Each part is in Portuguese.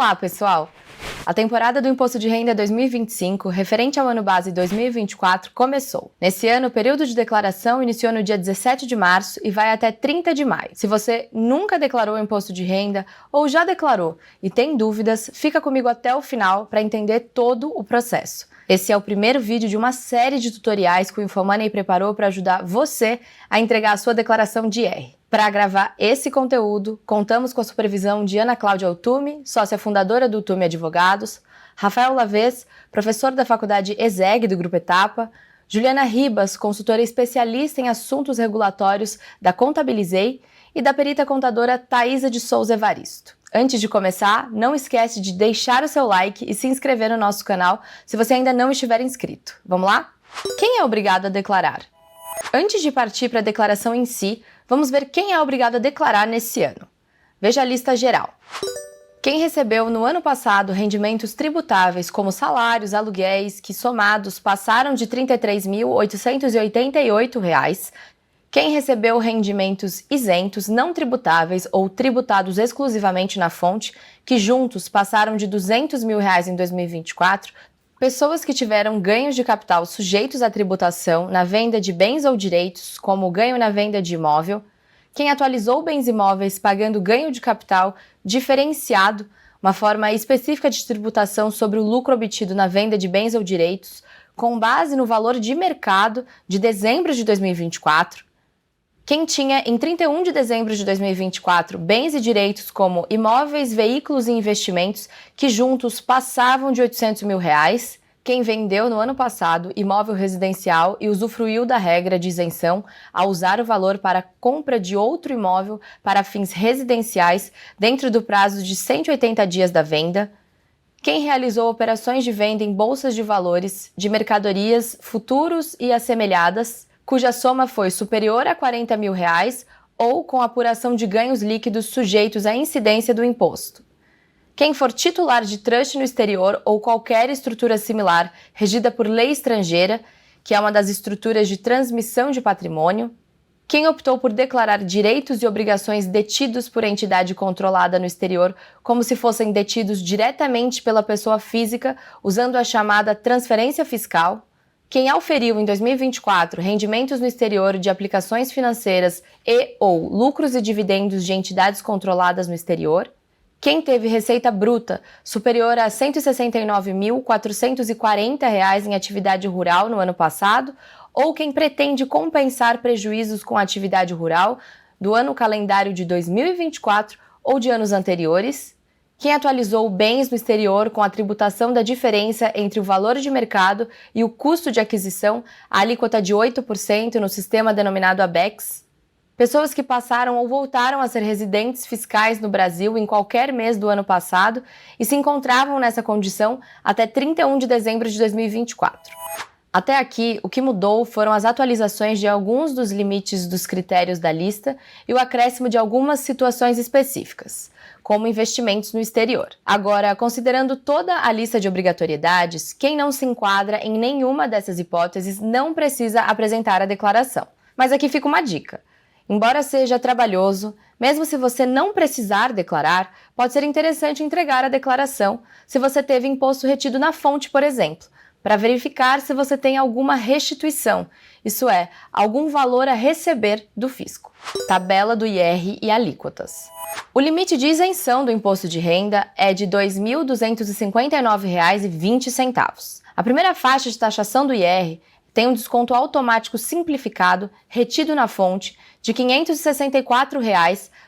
Olá, pessoal! A temporada do Imposto de Renda 2025, referente ao ano base 2024, começou. Nesse ano, o período de declaração iniciou no dia 17 de março e vai até 30 de maio. Se você nunca declarou o imposto de renda ou já declarou e tem dúvidas, fica comigo até o final para entender todo o processo. Esse é o primeiro vídeo de uma série de tutoriais que o Infomoney preparou para ajudar você a entregar a sua declaração de IR. Para gravar esse conteúdo, contamos com a supervisão de Ana Cláudia Altume, sócia fundadora do Altume Advogados, Rafael Lavez, professor da Faculdade ESEG do Grupo Etapa, Juliana Ribas, consultora especialista em assuntos regulatórios da Contabilizei, e da perita contadora Thaisa de Souza Evaristo. Antes de começar, não esquece de deixar o seu like e se inscrever no nosso canal se você ainda não estiver inscrito. Vamos lá? Quem é obrigado a declarar? Antes de partir para a declaração em si, vamos ver quem é obrigado a declarar nesse ano. Veja a lista geral. Quem recebeu no ano passado rendimentos tributáveis como salários, aluguéis, que somados passaram de R$ 33.888, quem recebeu rendimentos isentos, não tributáveis ou tributados exclusivamente na fonte, que juntos passaram de R$ 200 mil em 2024, pessoas que tiveram ganhos de capital sujeitos à tributação na venda de bens ou direitos, como ganho na venda de imóvel, quem atualizou bens imóveis pagando ganho de capital diferenciado, uma forma específica de tributação sobre o lucro obtido na venda de bens ou direitos, com base no valor de mercado de dezembro de 2024, quem tinha em 31 de dezembro de 2024 bens e direitos como imóveis, veículos e investimentos que juntos passavam de R$ 800 mil, quem vendeu no ano passado imóvel residencial e usufruiu da regra de isenção ao usar o valor para a compra de outro imóvel para fins residenciais dentro do prazo de 180 dias da venda, quem realizou operações de venda em bolsas de valores de mercadorias futuros e assemelhadas, cuja soma foi superior a R$ 40 mil ou com apuração de ganhos líquidos sujeitos à incidência do imposto. Quem for titular de trust no exterior ou qualquer estrutura similar regida por lei estrangeira, que é uma das estruturas de transmissão de patrimônio. Quem optou por declarar direitos e obrigações detidos por entidade controlada no exterior como se fossem detidos diretamente pela pessoa física, usando a chamada transferência fiscal. Quem auferiu em 2024 rendimentos no exterior de aplicações financeiras e ou lucros e dividendos de entidades controladas no exterior. Quem teve receita bruta superior a R$ 169.440 em atividade rural no ano passado, ou quem pretende compensar prejuízos com a atividade rural do ano calendário de 2024 ou de anos anteriores. Quem atualizou bens no exterior com a tributação da diferença entre o valor de mercado e o custo de aquisição, a alíquota de 8% no sistema denominado ABEX. Pessoas que passaram ou voltaram a ser residentes fiscais no Brasil em qualquer mês do ano passado e se encontravam nessa condição até 31 de dezembro de 2024. Até aqui, o que mudou foram as atualizações de alguns dos limites dos critérios da lista e o acréscimo de algumas situações específicas, como investimentos no exterior. Agora, considerando toda a lista de obrigatoriedades, quem não se enquadra em nenhuma dessas hipóteses não precisa apresentar a declaração. Mas aqui fica uma dica. Embora seja trabalhoso, mesmo se você não precisar declarar, pode ser interessante entregar a declaração se você teve imposto retido na fonte, por exemplo, para verificar se você tem alguma restituição, isso é, algum valor a receber do fisco. Tabela do IR e alíquotas. O limite de isenção do imposto de renda é de R$ 2.259,20. A primeira faixa de taxação do IR tem um desconto automático simplificado, retido na fonte, de R$ 564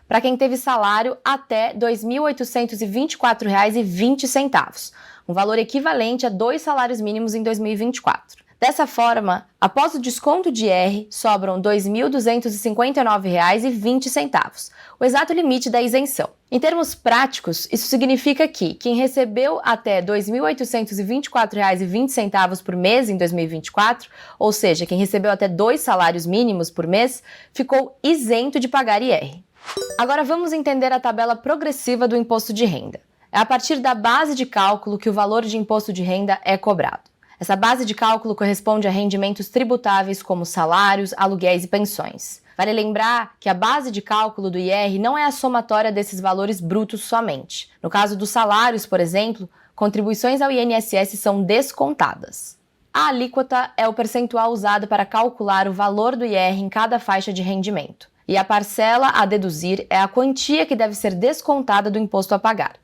para quem teve salário até R$ 2.824,20, um valor equivalente a 2 salários mínimos em 2024. Dessa forma, após o desconto de IR, sobram R$ 2.259,20, o exato limite da isenção. Em termos práticos, isso significa que quem recebeu até R$ 2.824,20 por mês em 2024, ou seja, quem recebeu até 2 salários mínimos por mês, ficou isento de pagar IR. Agora vamos entender a tabela progressiva do imposto de renda. É a partir da base de cálculo que o valor de imposto de renda é cobrado. Essa base de cálculo corresponde a rendimentos tributáveis como salários, aluguéis e pensões. Vale lembrar que a base de cálculo do IR não é a somatória desses valores brutos somente. No caso dos salários, por exemplo, contribuições ao INSS são descontadas. A alíquota é o percentual usado para calcular o valor do IR em cada faixa de rendimento. E a parcela a deduzir é a quantia que deve ser descontada do imposto a pagar.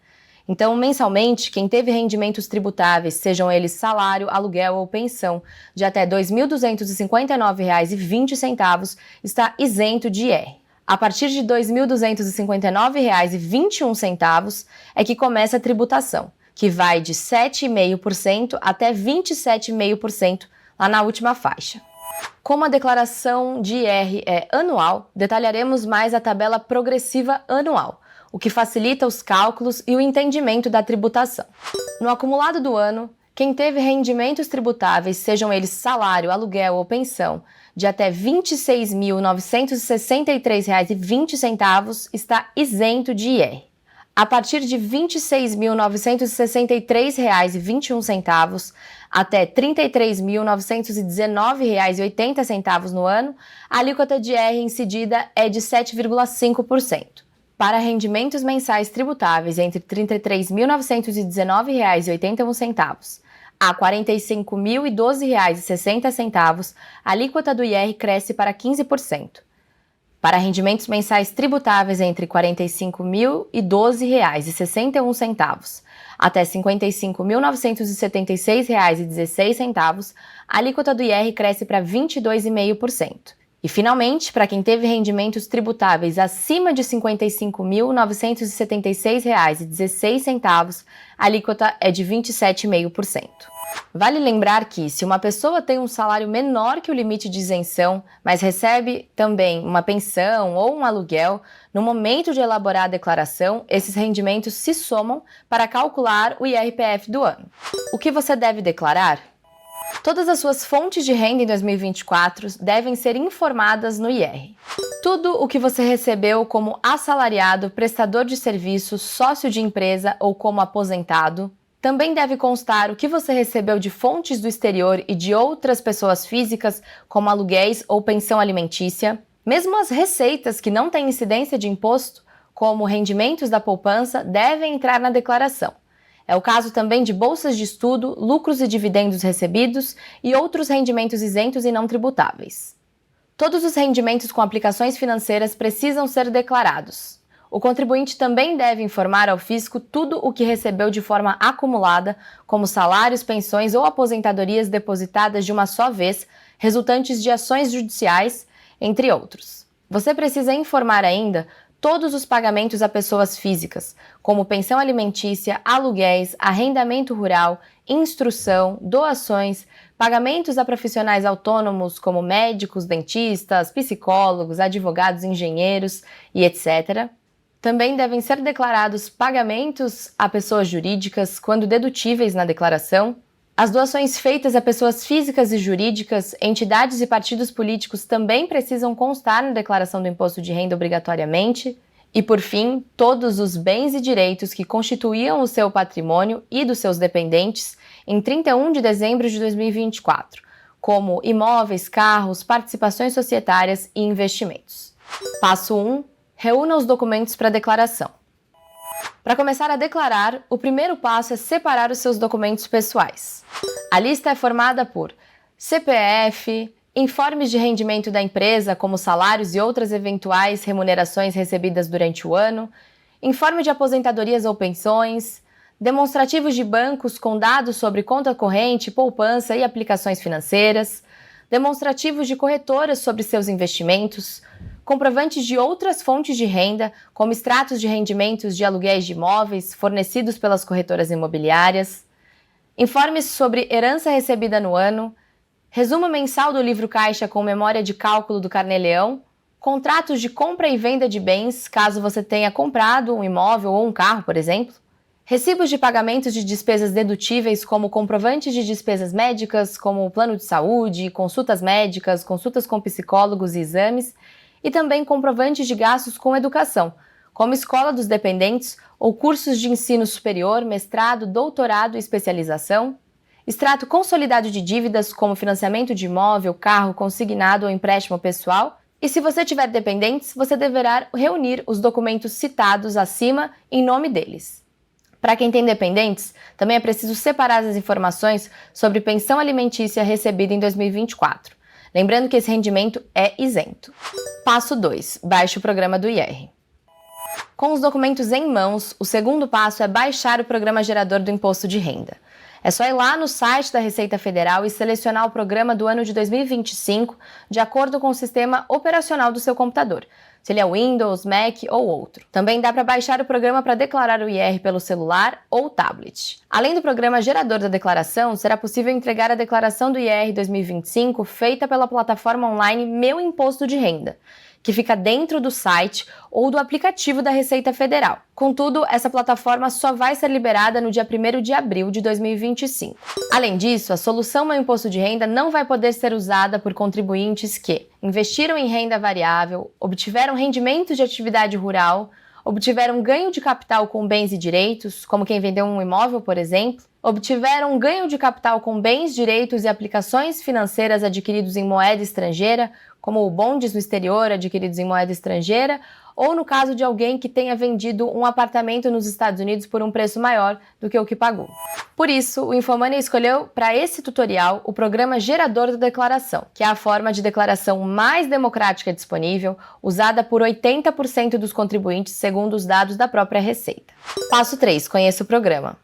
Então, mensalmente, quem teve rendimentos tributáveis, sejam eles salário, aluguel ou pensão, de até R$ 2.259,20, está isento de IR. A partir de R$ 2.259,21 é que começa a tributação, que vai de 7,5% até 27,5% lá na última faixa. Como a declaração de IR é anual, detalharemos mais a tabela progressiva anual, o que facilita os cálculos e o entendimento da tributação. No acumulado do ano, quem teve rendimentos tributáveis, sejam eles salário, aluguel ou pensão, de até R$ 26.963,20 está isento de IR. A partir de R$ 26.963,21 até R$ 33.919,80 no ano, a alíquota de IR incidida é de 7,5%. Para rendimentos mensais tributáveis entre R$ 33.919,81 a R$ 45.012,60, a alíquota do IR cresce para 15%. Para rendimentos mensais tributáveis entre R$ 45.012,61 até R$ 55.976,16, a alíquota do IR cresce para 22,5%. E, finalmente, para quem teve rendimentos tributáveis acima de R$ 55.976,16, a alíquota é de 27,5%. Vale lembrar que, se uma pessoa tem um salário menor que o limite de isenção, mas recebe também uma pensão ou um aluguel, no momento de elaborar a declaração, esses rendimentos se somam para calcular o IRPF do ano. O que você deve declarar? Todas as suas fontes de renda em 2024 devem ser informadas no IR. Tudo o que você recebeu como assalariado, prestador de serviços, sócio de empresa ou como aposentado. Também deve constar o que você recebeu de fontes do exterior e de outras pessoas físicas, como aluguéis ou pensão alimentícia. Mesmo as receitas que não têm incidência de imposto, como rendimentos da poupança, devem entrar na declaração. É o caso também de bolsas de estudo, lucros e dividendos recebidos e outros rendimentos isentos e não tributáveis. Todos os rendimentos com aplicações financeiras precisam ser declarados. O contribuinte também deve informar ao fisco tudo o que recebeu de forma acumulada, como salários, pensões ou aposentadorias depositadas de uma só vez, resultantes de ações judiciais, entre outros. Você precisa informar ainda todos os pagamentos a pessoas físicas, como pensão alimentícia, aluguéis, arrendamento rural, instrução, doações, pagamentos a profissionais autônomos como médicos, dentistas, psicólogos, advogados, engenheiros e etc. Também devem ser declarados pagamentos a pessoas jurídicas, quando dedutíveis na declaração. As doações feitas a pessoas físicas e jurídicas, entidades e partidos políticos também precisam constar na declaração do imposto de renda obrigatoriamente. E, por fim, todos os bens e direitos que constituíam o seu patrimônio e dos seus dependentes em 31 de dezembro de 2024, como imóveis, carros, participações societárias e investimentos. Passo 1. Reúna os documentos para a declaração. Para começar a declarar, o primeiro passo é separar os seus documentos pessoais. A lista é formada por CPF, informes de rendimento da empresa, como salários e outras eventuais remunerações recebidas durante o ano, informe de aposentadorias ou pensões, demonstrativos de bancos com dados sobre conta corrente, poupança e aplicações financeiras, demonstrativos de corretoras sobre seus investimentos, comprovantes de outras fontes de renda, como extratos de rendimentos de aluguéis de imóveis fornecidos pelas corretoras imobiliárias, informes sobre herança recebida no ano, resumo mensal do livro caixa com memória de cálculo do Carnê-Leão, contratos de compra e venda de bens, caso você tenha comprado um imóvel ou um carro, por exemplo, recibos de pagamentos de despesas dedutíveis, como comprovantes de despesas médicas, como o plano de saúde, consultas médicas, consultas com psicólogos e exames, e também comprovantes de gastos com educação, como escola dos dependentes ou cursos de ensino superior, mestrado, doutorado e especialização, extrato consolidado de dívidas, como financiamento de imóvel, carro, consignado ou empréstimo pessoal, E se você tiver dependentes, você deverá reunir os documentos citados acima em nome deles. Para quem tem dependentes, também é preciso separar as informações sobre pensão alimentícia recebida em 2024. Lembrando que esse rendimento é isento. Passo 2. Baixe o programa do IR. Com os documentos em mãos, o segundo passo é baixar o programa gerador do imposto de renda. É só ir lá no site da Receita Federal e selecionar o programa do ano de 2025 de acordo com o sistema operacional do seu computador, se ele é Windows, Mac ou outro. Também dá para baixar o programa para declarar o IR pelo celular ou tablet. Além do programa gerador da declaração, será possível entregar a declaração do IR 2025 feita pela plataforma online Meu Imposto de Renda, que fica dentro do site ou do aplicativo da Receita Federal. Contudo, essa plataforma só vai ser liberada no dia 1º de abril de 2025. Além disso, a solução Meu Imposto de Renda não vai poder ser usada por contribuintes que investiram em renda variável, obtiveram rendimentos de atividade rural, obtiveram ganho de capital com bens e direitos, como quem vendeu um imóvel, por exemplo, obtiveram ganho de capital com bens, direitos e aplicações financeiras adquiridos em moeda estrangeira, como bondes no exterior adquiridos em moeda estrangeira, ou no caso de alguém que tenha vendido um apartamento nos Estados Unidos por um preço maior do que o que pagou. Por isso, o Infomoney escolheu para esse tutorial o programa gerador da declaração, que é a forma de declaração mais democrática disponível, usada por 80% dos contribuintes, segundo os dados da própria Receita. Passo 3. Conheça o programa.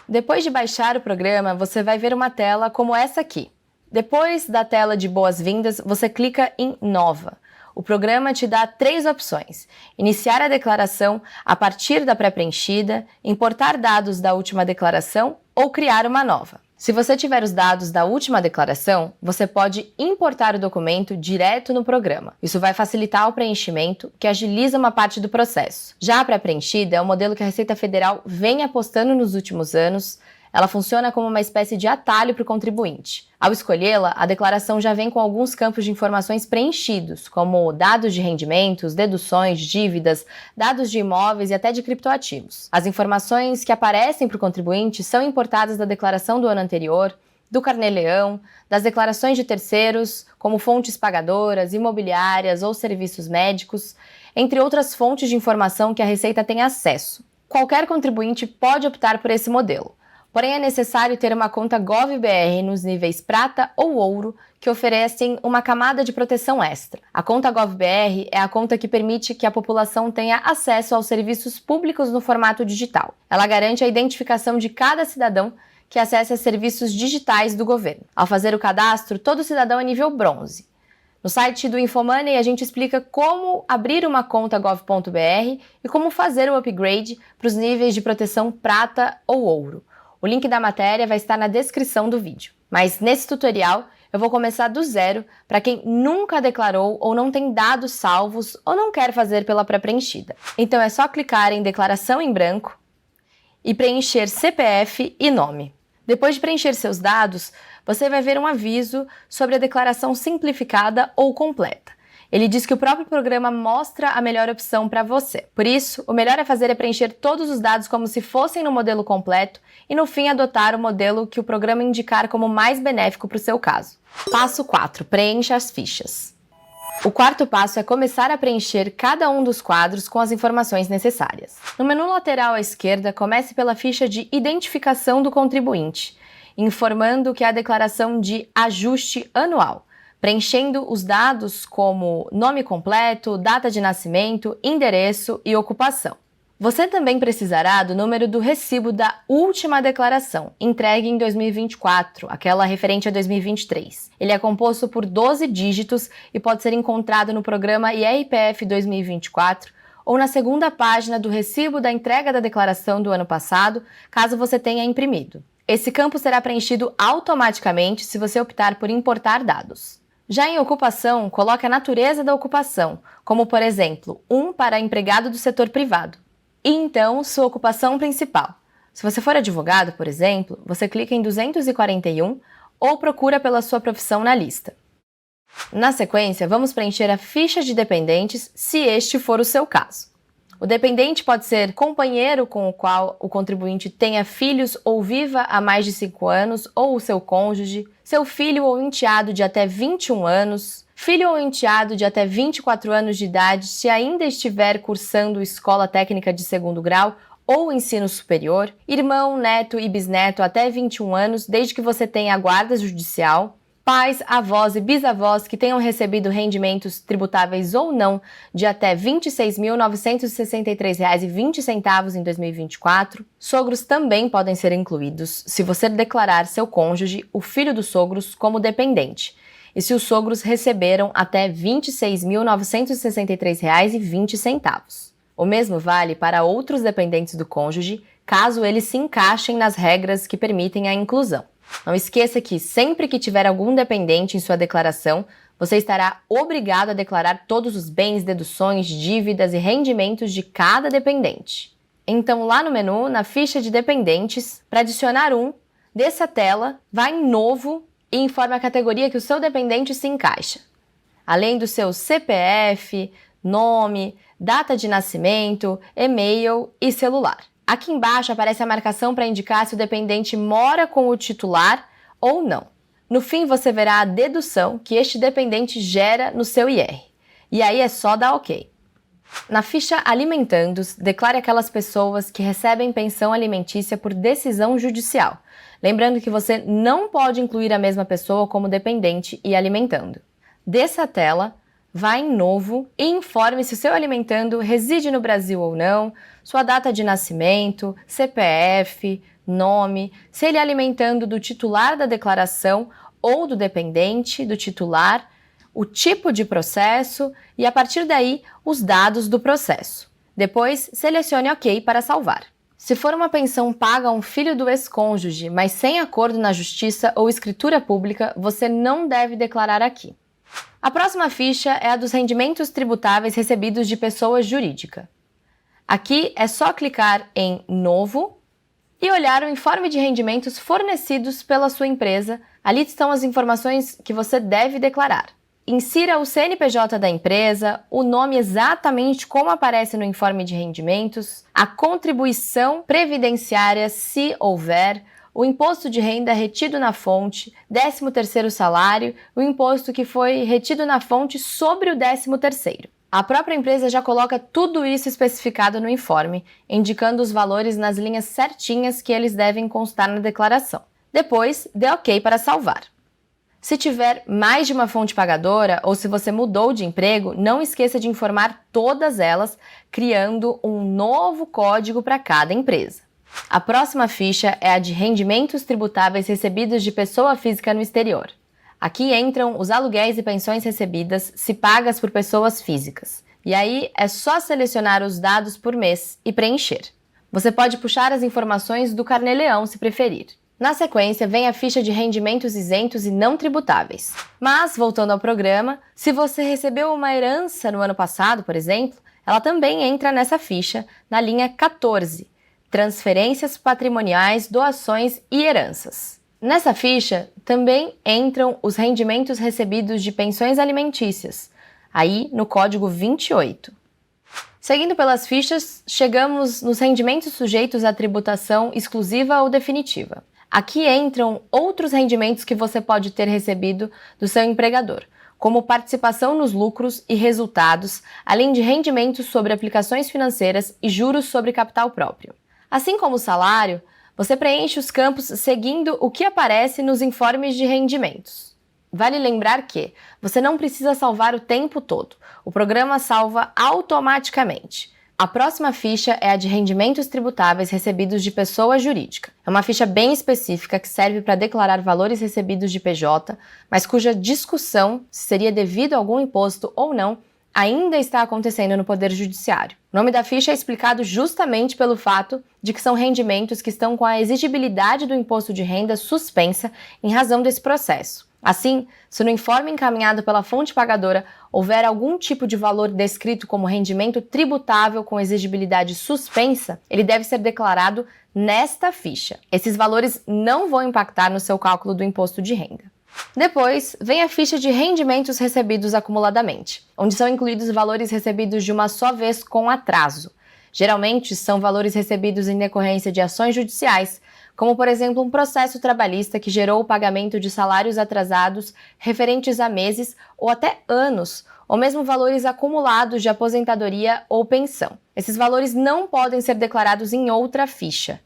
Depois de baixar o programa, você vai ver uma tela como essa aqui. Depois da tela de boas-vindas, você clica em Nova. O programa te dá 3 opções: iniciar a declaração a partir da pré-preenchida, importar dados da última declaração ou criar uma nova. Se você tiver os dados da última declaração, você pode importar o documento direto no programa. Isso vai facilitar o preenchimento, que agiliza uma parte do processo. Já a pré-preenchida é um modelo que a Receita Federal vem apostando nos últimos anos. Ela funciona como uma espécie de atalho para o contribuinte. Ao escolhê-la, a declaração já vem com alguns campos de informações preenchidos, como dados de rendimentos, deduções, dívidas, dados de imóveis e até de criptoativos. As informações que aparecem para o contribuinte são importadas da declaração do ano anterior, do Carnê-Leão, das declarações de terceiros, como fontes pagadoras, imobiliárias ou serviços médicos, entre outras fontes de informação que a Receita tem acesso. Qualquer contribuinte pode optar por esse modelo. Porém, é necessário ter uma conta GovBR nos níveis Prata ou Ouro, que oferecem uma camada de proteção extra. A conta GovBR é a conta que permite que a população tenha acesso aos serviços públicos no formato digital. Ela garante a identificação de cada cidadão que acessa serviços digitais do governo. Ao fazer o cadastro, todo cidadão é nível bronze. No site do Infomoney, a gente explica como abrir uma conta gov.br e como fazer o upgrade para os níveis de proteção Prata ou Ouro. O link da matéria vai estar na descrição do vídeo. Mas nesse tutorial eu vou começar do zero para quem nunca declarou ou não tem dados salvos ou não quer fazer pela pré-preenchida. Então é só clicar em declaração em branco e preencher CPF e nome. Depois de preencher seus dados, você vai ver um aviso sobre a declaração simplificada ou completa. Ele diz que o próprio programa mostra a melhor opção para você. Por isso, o melhor é preencher todos os dados como se fossem no modelo completo e, no fim, adotar o modelo que o programa indicar como mais benéfico para o seu caso. Passo 4. Preencha as fichas. O quarto passo é começar a preencher cada um dos quadros com as informações necessárias. No menu lateral à esquerda, comece pela ficha de identificação do contribuinte, informando que é a declaração de ajuste anual, preenchendo os dados como nome completo, data de nascimento, endereço e ocupação. Você também precisará do número do recibo da última declaração, entregue em 2024, aquela referente a 2023. Ele é composto por 12 dígitos e pode ser encontrado no programa IRPF 2024 ou na segunda página do recibo da entrega da declaração do ano passado, caso você tenha imprimido. Esse campo será preenchido automaticamente se você optar por importar dados. Já em ocupação, coloque a natureza da ocupação, como por exemplo, para empregado do setor privado. E então, sua ocupação principal. Se você for advogado, por exemplo, você clica em 241 ou procura pela sua profissão na lista. Na sequência, vamos preencher a ficha de dependentes, se este for o seu caso. O dependente pode ser companheiro com o qual o contribuinte tenha filhos ou viva há mais de 5 anos, ou o seu cônjuge, seu filho ou enteado de até 21 anos, filho ou enteado de até 24 anos de idade se ainda estiver cursando escola técnica de segundo grau ou ensino superior, irmão, neto e bisneto até 21 anos, desde que você tenha a guarda judicial, pais, avós e bisavós que tenham recebido rendimentos tributáveis ou não de até R$ 26.963,20 em 2024. Sogros também podem ser incluídos se você declarar seu cônjuge, o filho dos sogros, como dependente, e se os sogros receberam até R$ 26.963,20. O mesmo vale para outros dependentes do cônjuge, caso eles se encaixem nas regras que permitem a inclusão. Não esqueça que, sempre que tiver algum dependente em sua declaração, você estará obrigado a declarar todos os bens, deduções, dívidas e rendimentos de cada dependente. Então, lá no menu, na ficha de dependentes, para adicionar desça a tela, vá em Novo e informe a categoria que o seu dependente se encaixa. Além do seu CPF, nome, data de nascimento, e-mail e celular. Aqui embaixo aparece a marcação para indicar se o dependente mora com o titular ou não. No fim, você verá a dedução que este dependente gera no seu IR. E aí é só dar OK. Na ficha Alimentandos, declare aquelas pessoas que recebem pensão alimentícia por decisão judicial. Lembrando que você não pode incluir a mesma pessoa como dependente e alimentando. Desça a tela, vá em Novo e informe se o seu alimentando reside no Brasil ou não, sua data de nascimento, CPF, nome, se ele é alimentando do titular da declaração ou do dependente do titular, o tipo de processo e, a partir daí, os dados do processo. Depois, selecione OK para salvar. Se for uma pensão paga a um filho do ex-cônjuge, mas sem acordo na justiça ou escritura pública, você não deve declarar aqui. A próxima ficha é a dos rendimentos tributáveis recebidos de pessoa jurídica. Aqui é só clicar em Novo e olhar o informe de rendimentos fornecidos pela sua empresa. Ali estão as informações que você deve declarar. Insira o CNPJ da empresa, o nome exatamente como aparece no informe de rendimentos, a contribuição previdenciária, se houver, o imposto de renda retido na fonte, 13º salário, o imposto que foi retido na fonte sobre o 13º. A própria empresa já coloca tudo isso especificado no informe, indicando os valores nas linhas certinhas que eles devem constar na declaração. Depois, dê OK para salvar. Se tiver mais de uma fonte pagadora ou se você mudou de emprego, não esqueça de informar todas elas, criando um novo código para cada empresa. A próxima ficha é a de rendimentos tributáveis recebidos de pessoa física no exterior. Aqui entram os aluguéis e pensões recebidas se pagas por pessoas físicas. E aí é só selecionar os dados por mês e preencher. Você pode puxar as informações do Carnê-Leão se preferir. Na sequência, vem a ficha de rendimentos isentos e não tributáveis. Mas, voltando ao programa, se você recebeu uma herança no ano passado, por exemplo, ela também entra nessa ficha, na linha 14, Transferências patrimoniais, doações e heranças. Nessa ficha, também entram os rendimentos recebidos de pensões alimentícias, aí no código 28. Seguindo pelas fichas, chegamos nos rendimentos sujeitos à tributação exclusiva ou definitiva. Aqui entram outros rendimentos que você pode ter recebido do seu empregador, como participação nos lucros e resultados, além de rendimentos sobre aplicações financeiras e juros sobre capital próprio. Assim como o salário, você preenche os campos seguindo o que aparece nos informes de rendimentos. Vale lembrar que você não precisa salvar o tempo todo, o programa salva automaticamente. A próxima ficha é a de rendimentos tributáveis recebidos de pessoa jurídica. É uma ficha bem específica que serve para declarar valores recebidos de PJ, mas cuja discussão, se seria devido a algum imposto ou não, ainda está acontecendo no Poder Judiciário. O nome da ficha é explicado justamente pelo fato de que são rendimentos que estão com a exigibilidade do imposto de renda suspensa em razão desse processo. Assim, se no informe encaminhado pela fonte pagadora houver algum tipo de valor descrito como rendimento tributável com exigibilidade suspensa, ele deve ser declarado nesta ficha. Esses valores não vão impactar no seu cálculo do imposto de renda. Depois, vem a ficha de rendimentos recebidos acumuladamente, onde são incluídos valores recebidos de uma só vez com atraso. Geralmente, são valores recebidos em decorrência de ações judiciais, como, por exemplo, um processo trabalhista que gerou o pagamento de salários atrasados referentes a meses ou até anos, ou mesmo valores acumulados de aposentadoria ou pensão. Esses valores não podem ser declarados em outra ficha.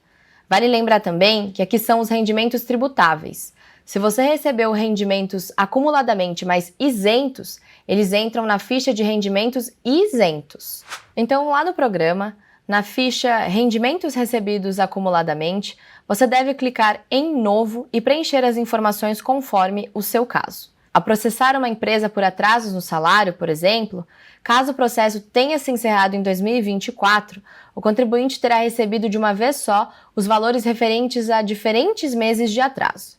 Vale lembrar também que aqui são os rendimentos tributáveis. Se você recebeu rendimentos acumuladamente, mas isentos, eles entram na ficha de rendimentos isentos. Então, lá no programa, na ficha Rendimentos recebidos acumuladamente, você deve clicar em Novo e preencher as informações conforme o seu caso. Ao processar uma empresa por atrasos no salário, por exemplo, caso o processo tenha se encerrado em 2024, o contribuinte terá recebido de uma vez só os valores referentes a diferentes meses de atraso.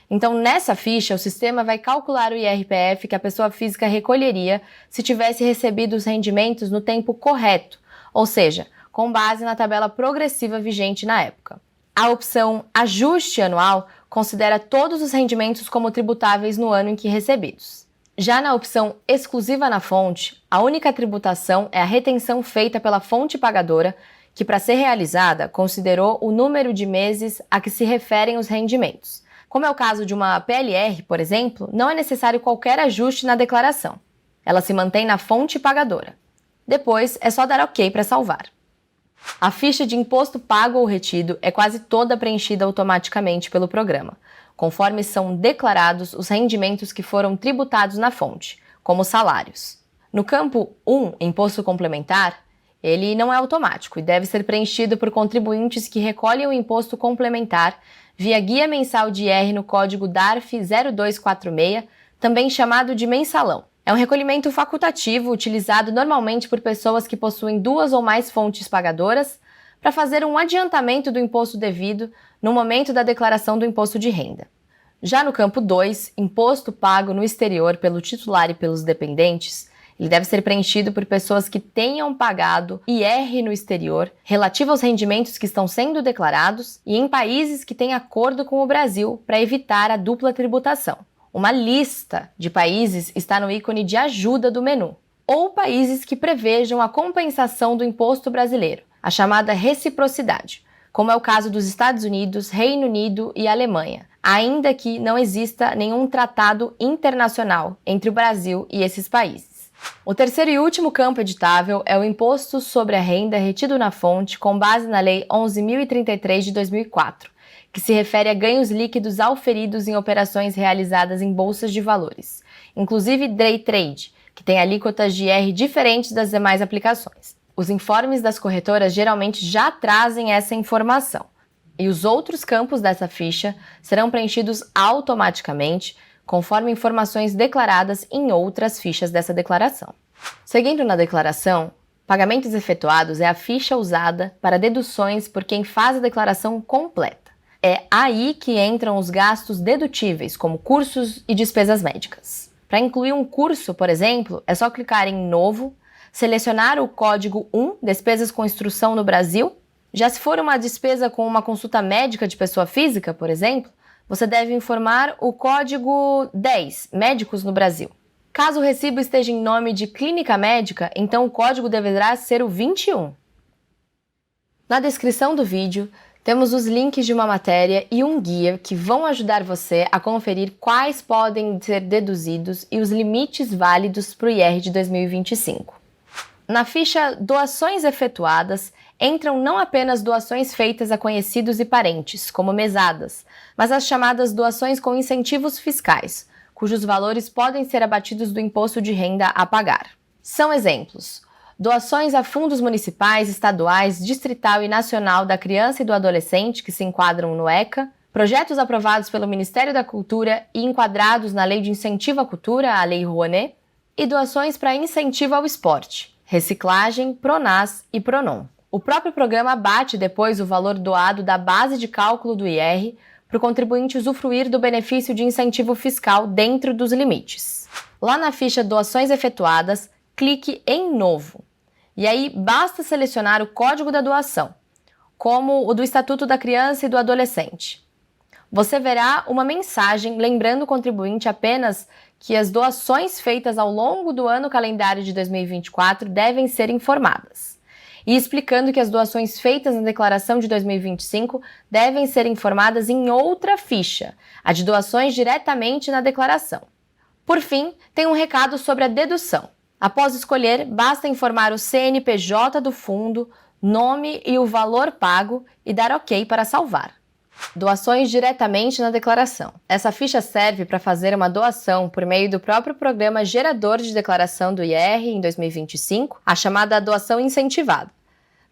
Então, nessa ficha, o sistema vai calcular o IRPF que a pessoa física recolheria se tivesse recebido os rendimentos no tempo correto, ou seja, com base na tabela progressiva vigente na época. A opção Ajuste Anual considera todos os rendimentos como tributáveis no ano em que recebidos. Já na opção Exclusiva na fonte, a única tributação é a retenção feita pela fonte pagadora, que, para ser realizada, considerou o número de meses a que se referem os rendimentos. Como é o caso de uma PLR, por exemplo, não é necessário qualquer ajuste na declaração. Ela se mantém na fonte pagadora. Depois, é só dar OK para salvar. A ficha de imposto pago ou retido é quase toda preenchida automaticamente pelo programa, conforme são declarados os rendimentos que foram tributados na fonte, como salários. No campo 1, Imposto Complementar, ele não é automático e deve ser preenchido por contribuintes que recolhem o imposto complementar via Guia Mensal de IR no código DARF 0246, também chamado de mensalão. É um recolhimento facultativo utilizado normalmente por pessoas que possuem 2 ou mais fontes pagadoras para fazer um adiantamento do imposto devido no momento da declaração do imposto de renda. Já no campo 2, Imposto pago no exterior pelo titular e pelos dependentes, ele deve ser preenchido por pessoas que tenham pagado IR no exterior relativo aos rendimentos que estão sendo declarados e em países que têm acordo com o Brasil para evitar a dupla tributação. Uma lista de países está no ícone de ajuda do menu, ou países que prevejam a compensação do imposto brasileiro, a chamada reciprocidade, como é o caso dos Estados Unidos, Reino Unido e Alemanha, ainda que não exista nenhum tratado internacional entre o Brasil e esses países. O terceiro e último campo editável é o Imposto sobre a Renda retido na fonte com base na Lei 11.033 de 2004, que se refere a ganhos líquidos auferidos em operações realizadas em bolsas de valores, inclusive day trade, que tem alíquotas de IR diferentes das demais aplicações. Os informes das corretoras geralmente já trazem essa informação, e os outros campos dessa ficha serão preenchidos automaticamente, conforme informações declaradas em outras fichas dessa declaração. Seguindo na declaração, pagamentos efetuados é a ficha usada para deduções por quem faz a declaração completa. É aí que entram os gastos dedutíveis, como cursos e despesas médicas. Para incluir um curso, por exemplo, é só clicar em Novo, selecionar o código 1, Despesas com Instrução no Brasil. Já se for uma despesa com uma consulta médica de pessoa física, por exemplo, você deve informar o código 10, Médicos no Brasil. Caso o recibo esteja em nome de clínica médica, então o código deverá ser o 21. Na descrição do vídeo, temos os links de uma matéria e um guia que vão ajudar você a conferir quais podem ser deduzidos e os limites válidos para o IR de 2025. Na ficha Doações efetuadas, entram não apenas doações feitas a conhecidos e parentes, como mesadas, mas as chamadas doações com incentivos fiscais, cujos valores podem ser abatidos do imposto de renda a pagar. São exemplos: doações a fundos municipais, estaduais, distrital e nacional da criança e do adolescente que se enquadram no ECA, projetos aprovados pelo Ministério da Cultura e enquadrados na Lei de Incentivo à Cultura, a Lei Rouanet, e doações para incentivo ao esporte, reciclagem, Pronaf e Pronom. O próprio programa abate depois o valor doado da base de cálculo do IR para o contribuinte usufruir do benefício de incentivo fiscal dentro dos limites. Lá na ficha Doações efetuadas, clique em Novo. E aí basta selecionar o código da doação, como o do Estatuto da Criança e do Adolescente. Você verá uma mensagem lembrando o contribuinte apenas que as doações feitas ao longo do ano calendário de 2024 devem ser informadas. e explicando que as doações feitas na declaração de 2025 devem ser informadas em outra ficha, a de doações diretamente na declaração. Por fim, tem um recado sobre a dedução. Após escolher, basta informar o CNPJ do fundo, nome e o valor pago e dar OK para salvar. Doações diretamente na declaração. Essa ficha serve para fazer uma doação por meio do próprio programa gerador de declaração do IR em 2025, a chamada doação incentivada.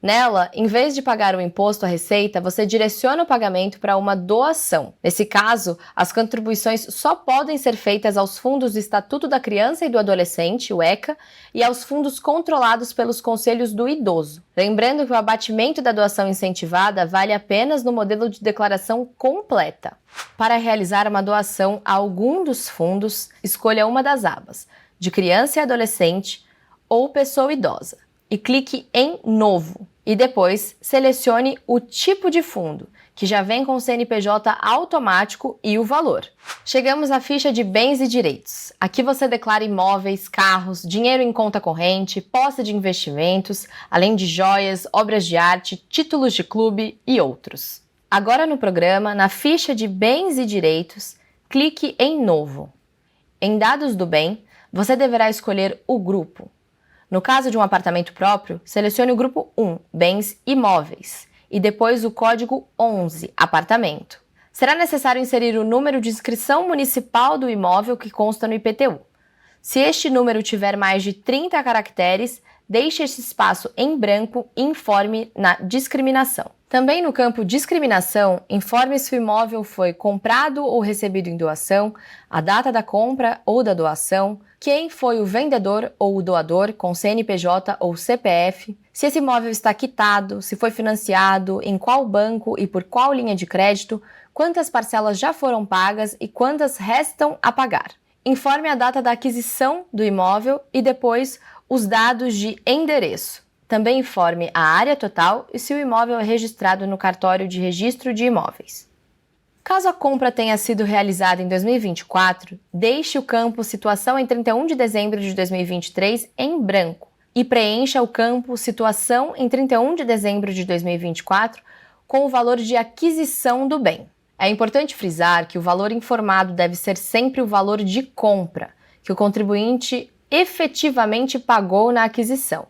Nela, em vez de pagar o imposto à Receita, você direciona o pagamento para uma doação. Nesse caso, as contribuições só podem ser feitas aos fundos do Estatuto da Criança e do Adolescente, o ECA, e aos fundos controlados pelos Conselhos do Idoso. Lembrando que o abatimento da doação incentivada vale apenas no modelo de declaração completa. Para realizar uma doação a algum dos fundos, escolha uma das abas, de criança e adolescente ou pessoa idosa, e clique em Novo. E depois selecione o tipo de fundo, que já vem com o CNPJ automático e o valor. Chegamos à ficha de bens e direitos. Aqui você declara imóveis, carros, dinheiro em conta corrente, posse de investimentos, além de joias, obras de arte, títulos de clube e outros. Agora no programa, na ficha de bens e direitos, clique em Novo. Em Dados do bem, você deverá escolher o grupo. No caso de um apartamento próprio, selecione o grupo 1, Bens Imóveis, e depois o código 11, Apartamento. Será necessário inserir o número de inscrição municipal do imóvel que consta no IPTU. Se este número tiver mais de 30 caracteres, deixe esse espaço em branco e informe na discriminação. Também no campo Discriminação, informe se o imóvel foi comprado ou recebido em doação, a data da compra ou da doação, quem foi o vendedor ou o doador com CNPJ ou CPF, se esse imóvel está quitado, se foi financiado, em qual banco e por qual linha de crédito, quantas parcelas já foram pagas e quantas restam a pagar. Informe a data da aquisição do imóvel e depois os dados de endereço. Também informe a área total e se o imóvel é registrado no cartório de registro de imóveis. Caso a compra tenha sido realizada em 2024, deixe o campo Situação em 31 de dezembro de 2023 em branco e preencha o campo Situação em 31 de dezembro de 2024 com o valor de aquisição do bem. É importante frisar que o valor informado deve ser sempre o valor de compra, que o contribuinte efetivamente pagou na aquisição,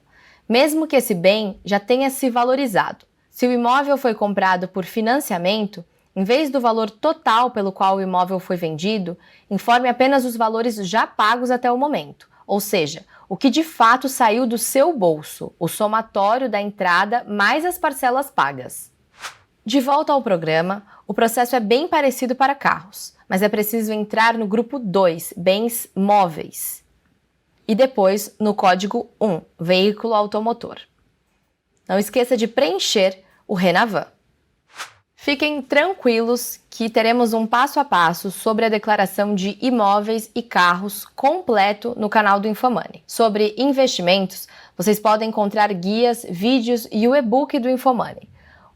mesmo que esse bem já tenha se valorizado. Se o imóvel foi comprado por financiamento, em vez do valor total pelo qual o imóvel foi vendido, informe apenas os valores já pagos até o momento, ou seja, o que de fato saiu do seu bolso, o somatório da entrada mais as parcelas pagas. De volta ao programa, o processo é bem parecido para carros, mas é preciso entrar no grupo 2, Bens Móveis, e depois no código 1, Veículo Automotor. Não esqueça de preencher o Renavan. Fiquem tranquilos que teremos um passo a passo sobre a declaração de imóveis e carros completo no canal do Infomoney. Sobre investimentos, vocês podem encontrar guias, vídeos e o e-book do Infomoney.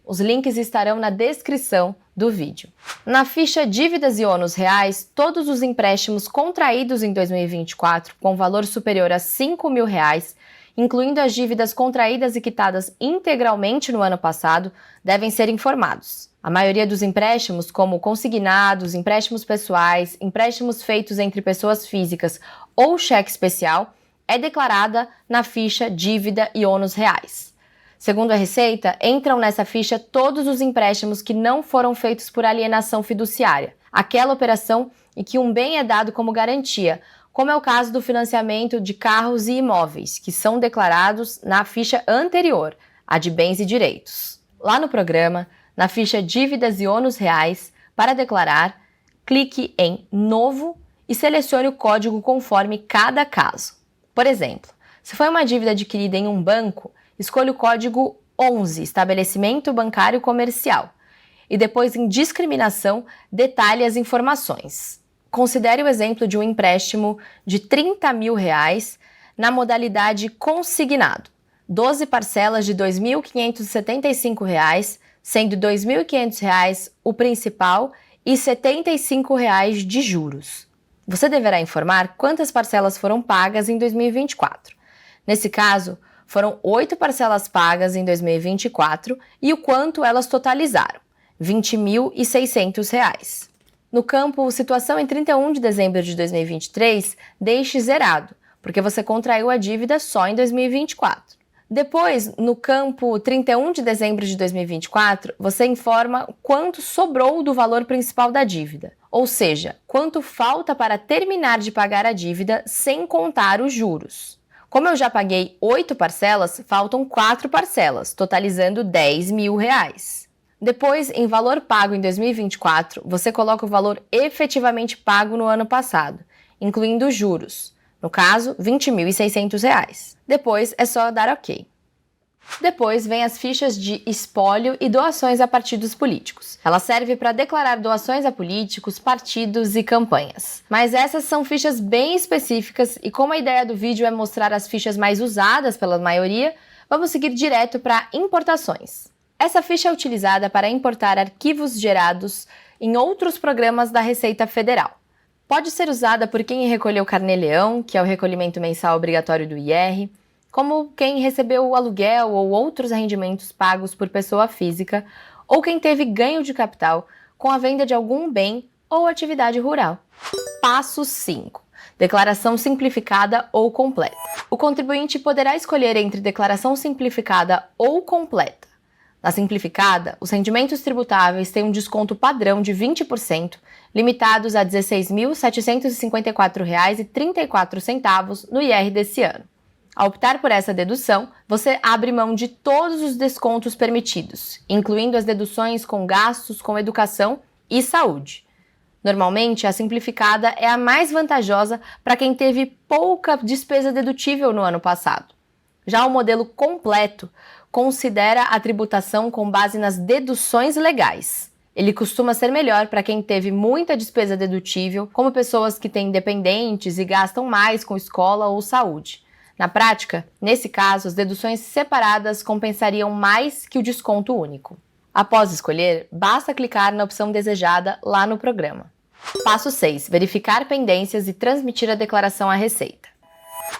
Os links estarão na descrição do vídeo. Na ficha Dívidas e ônus reais, todos os empréstimos contraídos em 2024 com valor superior a R$ 5.000, incluindo as dívidas contraídas e quitadas integralmente no ano passado, devem ser informados. A maioria dos empréstimos, como consignados, empréstimos pessoais, empréstimos feitos entre pessoas físicas ou cheque especial, é declarada na ficha Dívida e ônus reais. Segundo a Receita, entram nessa ficha todos os empréstimos que não foram feitos por alienação fiduciária, aquela operação em que um bem é dado como garantia, como é o caso do financiamento de carros e imóveis, que são declarados na ficha anterior, a de bens e direitos. Lá no programa, na ficha Dívidas e ônus reais, para declarar, clique em Novo e selecione o código conforme cada caso. Por exemplo, se foi uma dívida adquirida em um banco, escolha o código 11, Estabelecimento Bancário Comercial, e depois em Discriminação, detalhe as informações. Considere o exemplo de um empréstimo de R$ 30.000 na modalidade consignado, 12 parcelas de R$ 2.575, sendo R$ 2.500 o principal e R$ 75 de juros. Você deverá informar quantas parcelas foram pagas em 2024. Nesse caso, foram 8 parcelas pagas em 2024 e o quanto elas totalizaram, R$ 20.600. No campo Situação em 31 de dezembro de 2023, deixe zerado, porque você contraiu a dívida só em 2024. Depois, no campo 31 de dezembro de 2024, você informa quanto sobrou do valor principal da dívida, ou seja, quanto falta para terminar de pagar a dívida sem contar os juros. Como eu já paguei 8 parcelas, faltam 4 parcelas, totalizando R$ 10.000. Depois, em valor pago em 2024, você coloca o valor efetivamente pago no ano passado, incluindo os juros. No caso, R$ 20.600. Depois é só dar OK. Depois vem as fichas de espólio e doações a partidos políticos. Ela serve para declarar doações a políticos, partidos e campanhas. Mas essas são fichas bem específicas e como a ideia do vídeo é mostrar as fichas mais usadas pela maioria, vamos seguir direto para importações. Essa ficha é utilizada para importar arquivos gerados em outros programas da Receita Federal. Pode ser usada por quem recolheu Carnê-Leão, que é o recolhimento mensal obrigatório do IR, como quem recebeu o aluguel ou outros rendimentos pagos por pessoa física, ou quem teve ganho de capital com a venda de algum bem ou atividade rural. Passo 5. Declaração simplificada ou completa. O contribuinte poderá escolher entre declaração simplificada ou completa. Na simplificada, os rendimentos tributáveis têm um desconto padrão de 20%, limitados a R$ 16.754,34 no IR desse ano. Ao optar por essa dedução, você abre mão de todos os descontos permitidos, incluindo as deduções com gastos com educação e saúde. Normalmente, a simplificada é a mais vantajosa para quem teve pouca despesa dedutível no ano passado. Já o modelo completo considera a tributação com base nas deduções legais. Ele costuma ser melhor para quem teve muita despesa dedutível, como pessoas que têm dependentes e gastam mais com escola ou saúde. Na prática, nesse caso, as deduções separadas compensariam mais que o desconto único. Após escolher, basta clicar na opção desejada lá no programa. Passo 6. Verificar pendências e transmitir a declaração à Receita.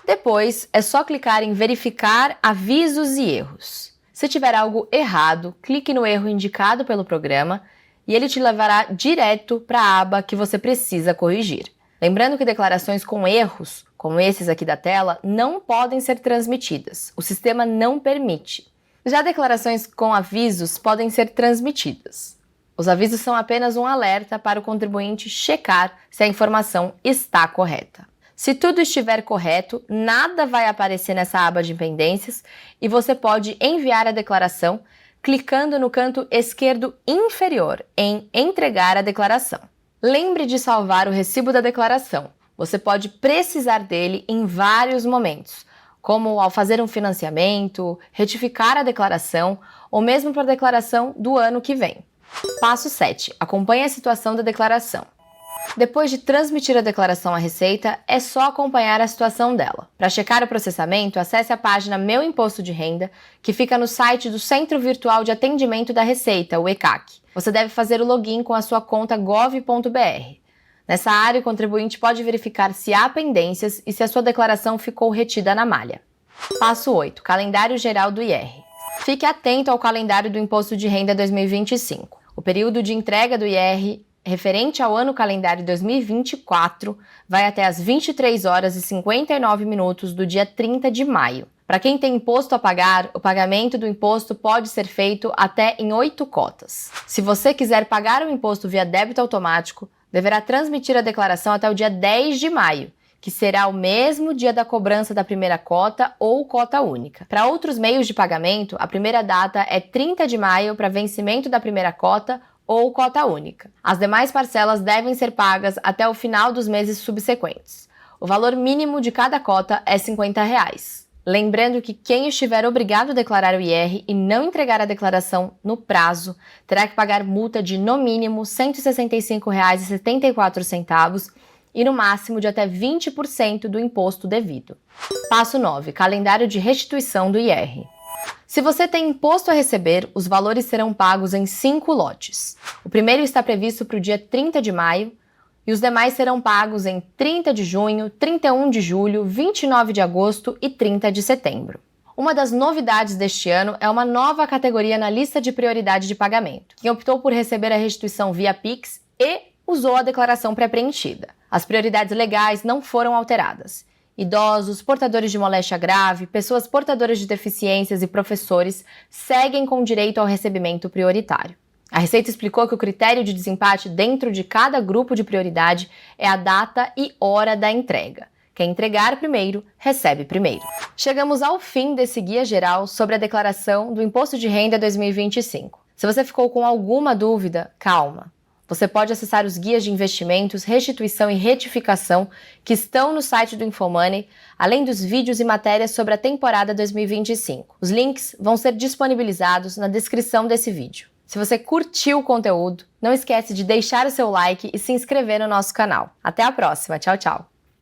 Depois, é só clicar em Verificar avisos e erros. Se tiver algo errado, clique no erro indicado pelo programa e ele te levará direto para a aba que você precisa corrigir. Lembrando que declarações com erros, como esses aqui da tela, não podem ser transmitidas. O sistema não permite. Já declarações com avisos podem ser transmitidas. Os avisos são apenas um alerta para o contribuinte checar se a informação está correta. Se tudo estiver correto, nada vai aparecer nessa aba de pendências e você pode enviar a declaração clicando no canto esquerdo inferior em Entregar a declaração. Lembre de salvar o recibo da declaração. Você pode precisar dele em vários momentos, como ao fazer um financiamento, retificar a declaração ou mesmo para a declaração do ano que vem. Passo 7. Acompanhe a situação da declaração. Depois de transmitir a declaração à Receita, é só acompanhar a situação dela. Para checar o processamento, acesse a página Meu Imposto de Renda, que fica no site do Centro Virtual de Atendimento da Receita, o ECAC. Você deve fazer o login com a sua conta gov.br. Nessa área, o contribuinte pode verificar se há pendências e se a sua declaração ficou retida na malha. Passo 8. Calendário geral do IR. Fique atento ao calendário do Imposto de Renda 2025. O período de entrega do IR referente ao ano calendário 2024 vai até às 23 horas e 59 minutos do dia 30 de maio. Para quem tem imposto a pagar, o pagamento do imposto pode ser feito até em 8 cotas. Se você quiser pagar o imposto via débito automático, deverá transmitir a declaração até o dia 10 de maio, que será o mesmo dia da cobrança da primeira cota ou cota única. Para outros meios de pagamento, a primeira data é 30 de maio para vencimento da primeira cota ou cota única. As demais parcelas devem ser pagas até o final dos meses subsequentes. O valor mínimo de cada cota é R$ 50. Lembrando que quem estiver obrigado a declarar o IR e não entregar a declaração no prazo, terá que pagar multa de no mínimo R$ 165,74 e no máximo de até 20% do imposto devido. Passo 9. Calendário de restituição do IR. Se você tem imposto a receber, os valores serão pagos em 5 lotes. O primeiro está previsto para o dia 30 de maio e os demais serão pagos em 30 de junho, 31 de julho, 29 de agosto e 30 de setembro. Uma das novidades deste ano é uma nova categoria na lista de prioridade de pagamento. Quem optou por receber a restituição via Pix e usou a declaração pré-preenchida. As prioridades legais não foram alteradas. Idosos, portadores de moléstia grave, pessoas portadoras de deficiências e professores seguem com direito ao recebimento prioritário. A Receita explicou que o critério de desempate dentro de cada grupo de prioridade é a data e hora da entrega. Quem entregar primeiro, recebe primeiro. Chegamos ao fim desse guia geral sobre a declaração do Imposto de Renda 2025. Se você ficou com alguma dúvida, calma. Você pode acessar os guias de investimentos, restituição e retificação que estão no site do InfoMoney, além dos vídeos e matérias sobre a temporada 2025. Os links vão ser disponibilizados na descrição desse vídeo. Se você curtiu o conteúdo, não esquece de deixar o seu like e se inscrever no nosso canal. Até a próxima, tchau, tchau!